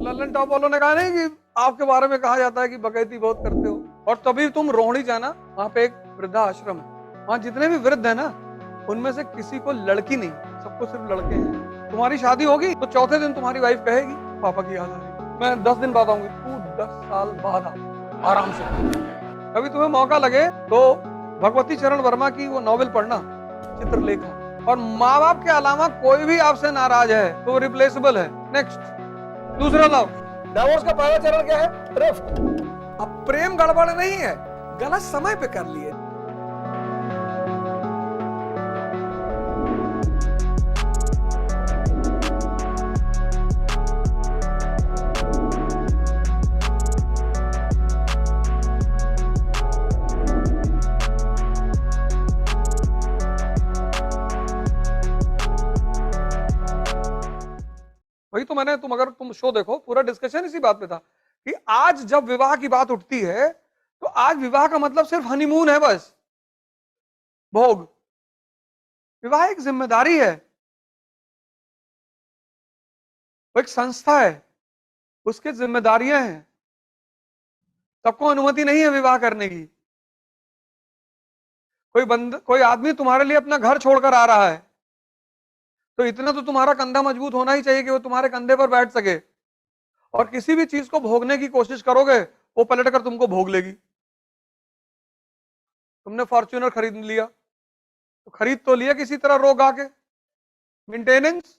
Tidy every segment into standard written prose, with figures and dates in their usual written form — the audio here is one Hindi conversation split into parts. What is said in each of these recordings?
लल्लन टॉप वालों ने कहा नहीं कि आपके बारे में कहा जाता है कि बकैती बहुत करते हो, और तभी तुम रोहिणी जाना, वहां पे एक वृद्धा आश्रम है, वहां जितने भी वृद्ध है ना उनमें से किसी को लड़की नहीं, सबको सिर्फ लड़के हैं। तुम्हारी शादी होगी तो चौथे दिन तुम्हारी वाइफ कहेगी पापा की याद आ रही, मैं 10 दिन बाद आऊंगी, तू 10 साल बाद आ, आराम से। कभी तुम्हें मौका लगे तो भगवती चरण वर्मा की वो नॉवेल पढ़ना, चित्रलेखा, और माँ बाप के अलावा कोई भी आपसे नाराज है तो रिप्लेसेबल है। नेक्स्ट, दूसरा लव। डिवोर्स का पहला चरण क्या है? रिफ्ट। अब प्रेम गड़बड़ नहीं है, गलत समय पे कर लिए। वही तो मैंने, तुम अगर तुम शो देखो, पूरा डिस्कशन इसी बात पे था कि आज जब विवाह की बात उठती है तो आज विवाह का मतलब सिर्फ हनीमून है, बस भोग। विवाह एक जिम्मेदारी है, वो एक संस्था है, उसकी जिम्मेदारियां हैं, सबको अनुमति नहीं है विवाह करने की। कोई आदमी तुम्हारे लिए अपना घर छोड़कर आ रहा है तो इतना तो तुम्हारा कंधा मजबूत होना ही चाहिए कि वो तुम्हारे कंधे पर बैठ सके, और किसी भी चीज को भोगने की कोशिश करोगे वो पलटकर तुमको भोग लेगी। तुमने फॉर्च्यूनर खरीद लिया तो खरीद तो लिया किसी तरह रोग आके, मेंटेनेंस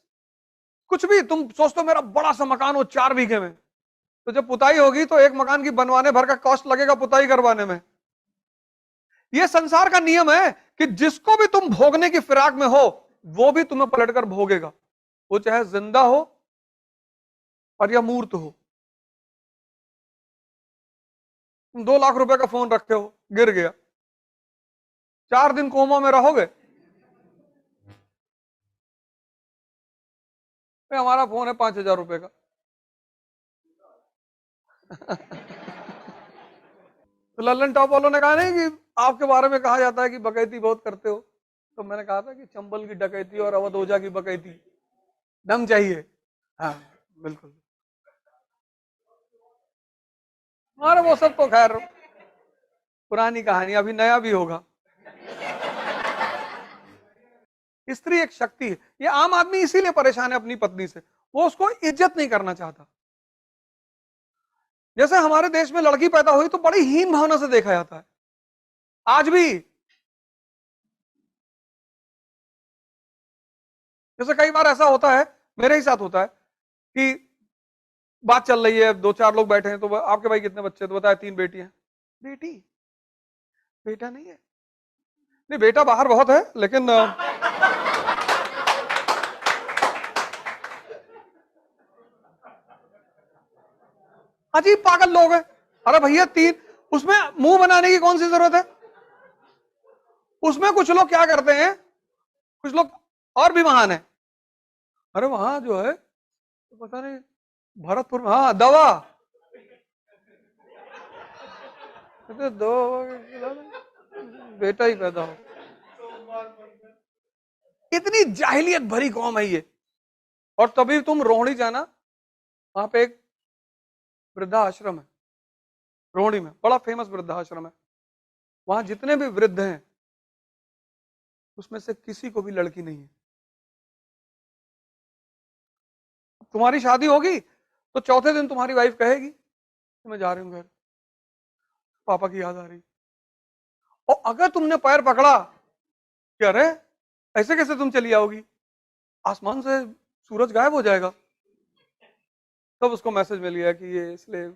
कुछ भी, तुम सोचते हो मेरा बड़ा सा मकान हो 4 बीघे में, तो जब पुताई होगी तो एक मकान की बनवाने भर का कॉस्ट लगेगा पुताई करवाने में। यह संसार का नियम है कि जिसको भी तुम भोगने की फिराक में हो वो भी तुम्हें पलटकर भोगेगा, वो चाहे जिंदा हो और या मूर्त हो। तुम 2 लाख रुपए का फोन रखे हो, गिर गया, 4 दिन कोमा में रहोगे। हमारा फोन है 5,000 रुपए का। तो लल्लन टॉप वालों ने कहा नहीं कि आपके बारे में कहा जाता है कि बकैती बहुत करते हो, तो मैंने कहा था कि चंबल की डकैती और अवध ओझा की बकैती, दम चाहिए। हाँ बिल्कुल, अरे वो सब तो खैर पुरानी कहानी, अभी नया भी होगा। स्त्री एक शक्ति है, ये आम आदमी इसीलिए परेशान है अपनी पत्नी से, वो उसको इज्जत नहीं करना चाहता। जैसे हमारे देश में लड़की पैदा हुई तो बड़ी हीन भावना से देखा जाता है, आज भी। जैसे कई बार ऐसा होता है, मेरे ही साथ होता है कि बात चल रही है, 2-4 लोग बैठे हैं, तो आपके भाई कितने बच्चे, तो बताया 3 बेटियां। बेटी, बेटा नहीं है। नहीं, बेटा बाहर बहुत है लेकिन अजीब पागल लोग हैं। अरे भैया 3, उसमें मुंह बनाने की कौन सी जरूरत है? उसमें कुछ लोग क्या करते हैं, कुछ लोग और भी महान है। अरे वहां जो है तो पता नहीं भरतपुर में, हाँ दवा, तो 2 बेटा ही पैदा हो। इतनी जाहिलियत भरी कौम है ये। और तभी तुम रोहिणी जाना, वहां पे एक वृद्धा आश्रम है, रोहिणी में बड़ा फेमस वृद्धा आश्रम है, वहां जितने भी वृद्ध हैं उसमें से किसी को भी लड़की नहीं है। तुम्हारी शादी होगी तो चौथे दिन तुम्हारी वाइफ कहेगी कि मैं जा रही हूं घर, पापा की याद आ रही। और अगर तुमने पैर पकड़ा कि अरे ऐसे कैसे तुम चली आओगी, आसमान से सूरज गायब हो जाएगा, तब उसको मैसेज मिल गया कि ये इसलिए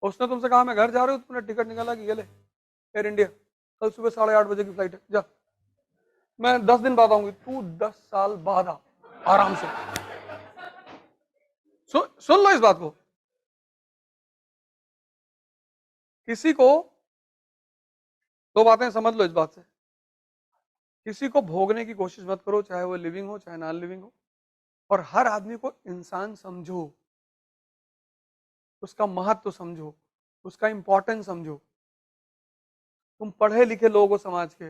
उसने तुमसे कहा मैं घर जा रही हूँ, तुमने टिकट निकाला कि ये ले एयर इंडिया, कल सुबह 8:30 बजे की फ्लाइट है, जा, मैं 10 दिन बाद आऊंगी, तू 10 साल बाद आ, आराम से। सुन लो इस बात को, किसी को 2 बातें समझ लो इस बात से, किसी को भोगने की कोशिश मत करो, चाहे वो लिविंग हो चाहे नॉन लिविंग हो, और हर आदमी को इंसान समझो, उसका महत्व समझो, उसका इंपॉर्टेंस समझो। तुम पढ़े लिखे लोग हो समाज के,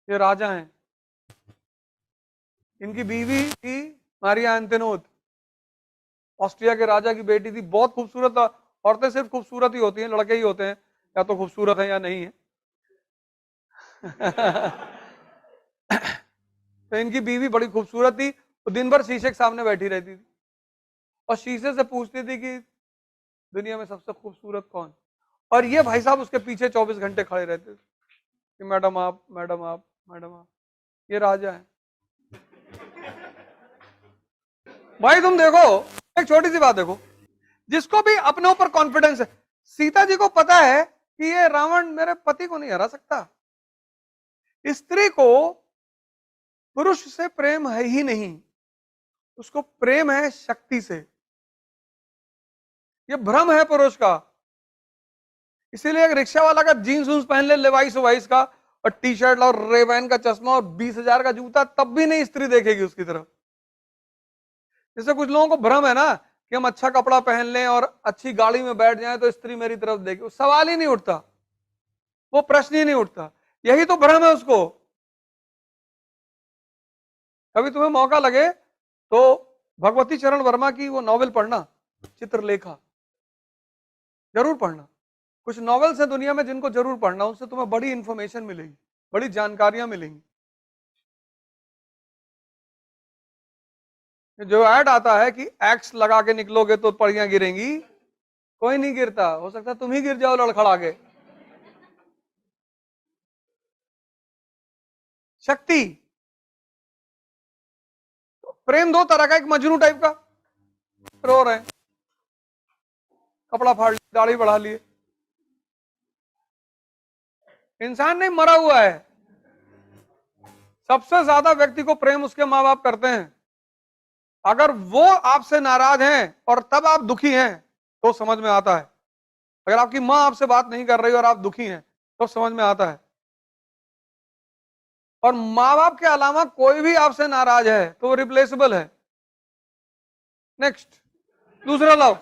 ये राजा हैं, इनकी बीवी थी मारिया एंटोनेट, ऑस्ट्रिया के राजा की बेटी थी, बहुत खूबसूरत। औरतें सिर्फ खूबसूरत ही होती हैं, लड़के ही होते हैं या तो खूबसूरत है या नहीं है। तो इनकी बीवी बड़ी खूबसूरत थी, तो दिन भर शीशे के सामने बैठी रहती थी और शीशे से पूछती थी कि दुनिया में सबसे खूबसूरत कौन, और ये भाई साहब उसके पीछे 24 घंटे खड़े रहते थे कि मैडम आप, मैडम आप, मैडम आप। ये राजा है। भाई तुम देखो, एक छोटी सी बात देखो, जिसको भी अपने ऊपर कॉन्फिडेंस है, सीता जी को पता है कि ये रावण मेरे पति को नहीं हरा सकता। स्त्री को पुरुष से प्रेम है ही नहीं, उसको प्रेम है शक्ति से। ये भ्रम है पुरुष का। इसीलिए एक रिक्शा वाला का जीन्स वूंस पहन ले, लेवाइस वाइस का, और टी शर्ट और रेबैन का चश्मा और 20,000 का जूता, तब भी नहीं स्त्री देखेगी उसकी तरफ। जैसे कुछ लोगों को भ्रम है ना कि हम अच्छा कपड़ा पहन लें और अच्छी गाड़ी में बैठ जाएं तो स्त्री मेरी तरफ देखे, सवाल ही नहीं उठता, वो प्रश्न ही नहीं उठता। यही तो भ्रम है उसको। कभी तुम्हें मौका लगे तो भगवती चरण वर्मा की वो नॉवेल पढ़ना, चित्रलेखा, जरूर पढ़ना। कुछ नॉवेल्स हैं दुनिया में जिनको जरूर पढ़ना, उनसे तुम्हें बड़ी इंफॉर्मेशन मिलेगी, बड़ी जानकारियां मिलेंगी। जो ऐड आता है कि एक्स लगा के निकलोगे तो पड़ियां गिरेंगी, कोई नहीं गिरता, हो सकता है तुम ही गिर जाओ लड़खड़ा के। शक्ति, प्रेम दो तरह का, एक मजनू टाइप का, रो रहे हैं, कपड़ा फाड़ लिया, दाढ़ी बढ़ा लिए, इंसान नहीं मरा हुआ है। सबसे ज्यादा व्यक्ति को प्रेम उसके मां बाप करते हैं। अगर वो आपसे नाराज हैं और तब आप दुखी हैं तो समझ में आता है। अगर आपकी मां आपसे बात नहीं कर रही और आप दुखी हैं तो समझ में आता है। और मां बाप के अलावा कोई भी आपसे नाराज है तो वो रिप्लेसेबल है। नेक्स्ट, दूसरा लाओ।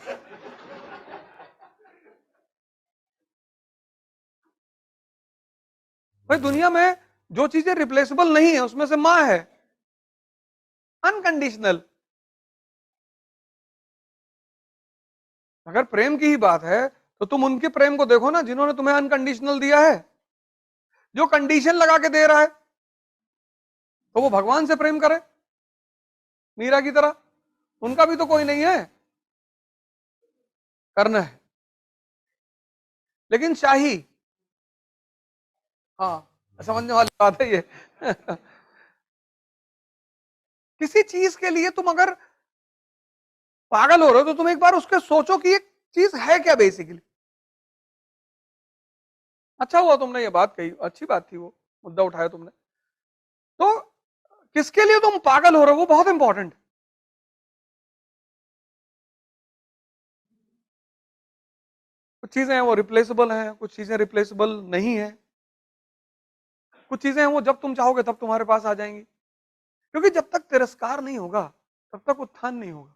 भाई दुनिया में जो चीजें रिप्लेसेबल नहीं है उसमें से मां है, अनकंडीशनल। अगर प्रेम की ही बात है तो तुम उनके प्रेम को देखो ना जिन्होंने तुम्हें अनकंडीशनल दिया है। जो कंडीशन लगा के दे रहा है तो वो भगवान से प्रेम करे मीरा की तरह, उनका भी तो कोई नहीं है, करना है। लेकिन शाही, हाँ समझने वाली बात है ये। किसी चीज के लिए तुम अगर पागल हो रहे हो तो तुम एक बार उसके सोचो कि एक चीज है क्या बेसिकली। अच्छा हुआ तुमने ये बात कही, अच्छी बात थी, वो मुद्दा उठाया तुमने। तो किसके लिए तुम पागल हो रहे हो वो बहुत इंपॉर्टेंट। कुछ चीजें हैं वो रिप्लेसेबल हैं, कुछ चीजें रिप्लेसेबल नहीं है। कुछ चीजें हैं वो जब तुम चाहोगे तब तुम्हारे पास आ जाएंगी, क्योंकि जब तक तिरस्कार नहीं होगा तब तक उत्थान नहीं होगा।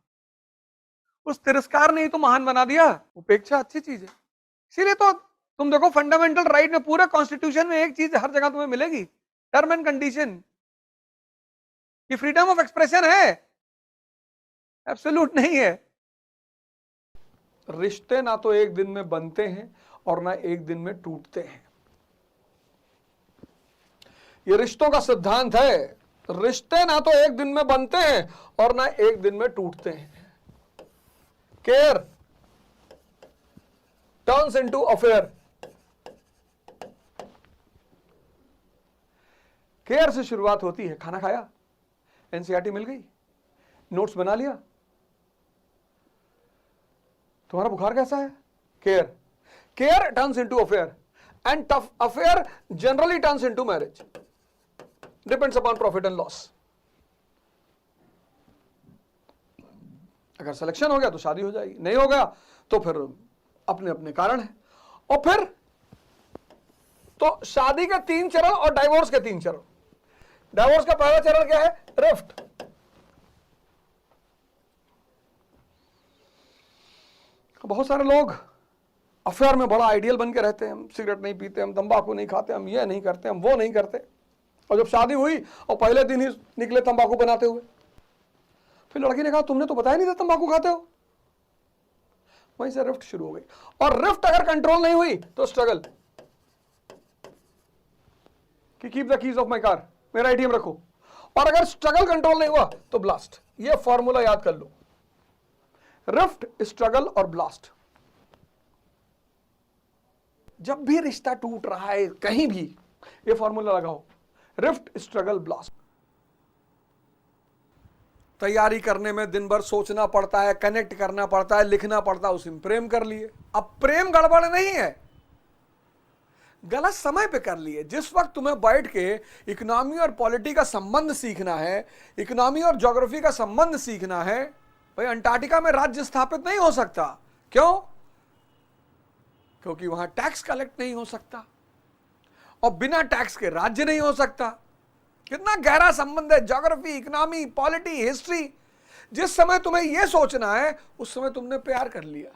उस तिरस्कार ने ही तो महान बना दिया। उपेक्षा अच्छी चीज है। इसीलिए तो तुम देखो फंडामेंटल राइट में, पूरे कॉन्स्टिट्यूशन में एक चीज हर जगह तुम्हें मिलेगी, टर्म एंड कंडीशन, कि फ्रीडम ऑफ एक्सप्रेशन है, एब्सोल्यूट नहीं है। रिश्ते ना तो एक दिन में बनते हैं और ना एक दिन में टूटते हैं। ये रिश्तों का सिद्धांत है। रिश्ते ना तो एक दिन में बनते हैं और ना एक दिन में टूटते हैं। Care turns into affair. Care से शुरुआत होती है। खाना खाया, एनसीईआरटी मिल गई, नोट्स बना लिया, तुम्हारा बुखार कैसा है, care. Care turns into affair and affair generally turns into marriage, depends upon profit and loss. अगर सिलेक्शन हो गया तो शादी हो जाएगी, नहीं हो गया तो फिर अपने अपने कारण है। और फिर तो शादी के 3 चरण और डाइवोर्स के 3 चरण। डाइवोर्स का पहला चरण क्या है, रिफ्ट। बहुत सारे लोग अफेयर में बड़ा आइडियल बन के रहते हैं, हम सिगरेट नहीं पीते, हम तंबाकू नहीं खाते, हम ये नहीं करते, हम वो नहीं करते। और जब शादी हुई और पहले दिन ही निकले तंबाकू बनाते हुए, फिर लड़की ने कहा तुमने तो बताया नहीं था तंबाकू खाते हो। वहीं से रिफ्ट शुरू हो गई। और रिफ्ट अगर कंट्रोल नहीं हुई तो स्ट्रगल कि keep the keys of my car, मेरा एटीएम रखो। और अगर स्ट्रगल कंट्रोल नहीं हुआ तो ब्लास्ट। ये फॉर्मूला याद कर लो, रिफ्ट, स्ट्रगल और ब्लास्ट। जब भी रिश्ता टूट रहा है कहीं भी, ये फॉर्मूला लगाओ, रिफ्ट, स्ट्रगल, ब्लास्ट। तैयारी करने में दिन भर सोचना पड़ता है, कनेक्ट करना पड़ता है, लिखना पड़ता है, उसी में प्रेम कर लिए। अब प्रेम गड़बड़ नहीं है, गलत समय पे कर लिए। जिस वक्त तुम्हें बैठ के इकोनॉमी और पॉलिटी का संबंध सीखना है, इकोनॉमी और ज्योग्राफी का संबंध सीखना है, भाई अंटार्कटिका में राज्य स्थापित नहीं हो सकता। क्यों? क्योंकि वहां टैक्स कलेक्ट नहीं हो सकता और बिना टैक्स के राज्य नहीं हो सकता। कितना गहरा संबंध है ज्योग्राफी, इकोनॉमी, पॉलिटी, हिस्ट्री। जिस समय तुम्हें यह सोचना है उस समय तुमने प्यार कर लिया।